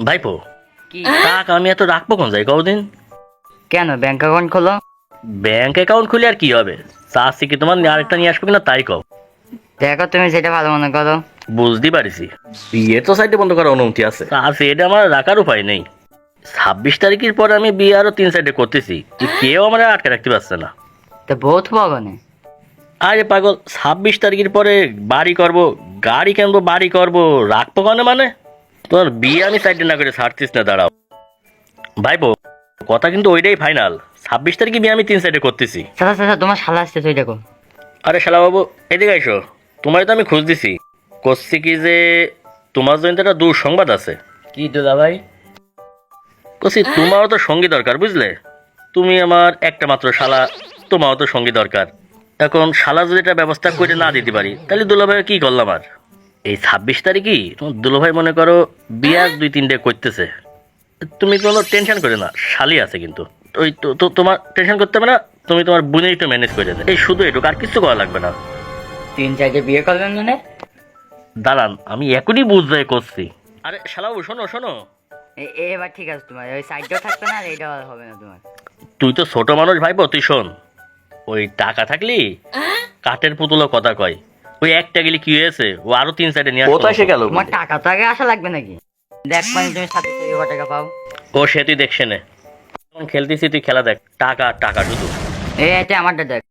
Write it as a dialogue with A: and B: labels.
A: ভাইপো
B: কি
A: টাকা আমি এত রাখবো কোন যাই কদিন?
B: কেন ব্যাংক অ্যাকাউন্ট খোলো?
A: ব্যাংক অ্যাকাউন্ট খুলে আর কি হবে? চাষি কি তোমার আরেকটা নিয়ে আসবে কিনা তাই কও।
B: দেখো তুমি যেটা ভালো মনে করো।
A: বুঝতে পারিছি বিয়ে তো সাইডে বন্ধ করার অনুমতি আছে, চাষি এটা আমার রাখার উপায় নেই। 26 তারিখের পরে আমি বিয়ে আরো 3 সাইডে করতেছি, কেউ আমার আটকে রাখতে পারছে না।
B: তো বহুত বাগানে
A: আরে পাগল, 26 তারিখের পরে বাড়ি করব, গাড়ি কিনবো, বাড়ি করব, রাখবো কেন মানে? তোমার বিয়ে আমি সাইডে না করে ছাড়তিস না, দাঁড়াও ভাইপো, কথা কিন্তু ওইটাই ফাইনাল। 26 তারিখে বিয়ে আমি 3 সাইডে করতেছি।
B: চাচা চাচা তোমার শালা আসছে তুই দেখো।
A: আরে শালা বাবু, এদিকে আইসো। তোমার তো আমি খোঁজ দিছি, করছি কি যে তোমার জন্য একটা দুঃসংবাদ আছে।
B: কি দুলা ভাই?
A: কছি তোমারও তো সঙ্গী দরকার, বুঝলে? তুমি আমার একটা মাত্র শালা, তোমারও তো সঙ্গী দরকার। এখন শালা যদি এটা ব্যবস্থা করে না দিতে পারি তাহলে দুলাভাই কি করলাম আর? এই 26 তারিখই তোমার দুলাভাই মনে করো বিয়ার 2-3 ডে করতেছে। তুমি কোনো টেনশন করে না, শালি আছে কিন্তু। ওই তো তোমার টেনশন করতে হবে না, তুমি তোমার বোনের একটু ম্যানেজ করে দেবে, এই শুধু এটুকু, আর কিছু করা লাগবে না।
B: 3 সাইডে বিয়ে করবেন মানে?
A: দাঁড়ান, আমি এখনই বুঝতে করছি। আরে শালাবু, শোনো শোনো,
B: এবার ঠিক আছে, তোমার ওই সাইডটাও থাকবে না আর এইটাও আর হবে না তোমার।
A: তুই তো ছোট মানুষ ভাইবো, তুই শোন। ওই টাকা থাকলি কাঠের পুতুলও কথা কয়। ওই একটা গেলে কি হয়েছে, ও আরো 3 সাইডে নিয়ে কোথায় সে গেল?
B: তোমার টাকা তো আগে আসা লাগবে নাকি? দেখ মানে তুমি 27 টাকা পাও।
A: ও সে তুই দেখছে নে, যখন খেলতেছি তুই খেলা দেখ, টাকা আর টাকা শুধু।
B: এটা আমারটা দেখ।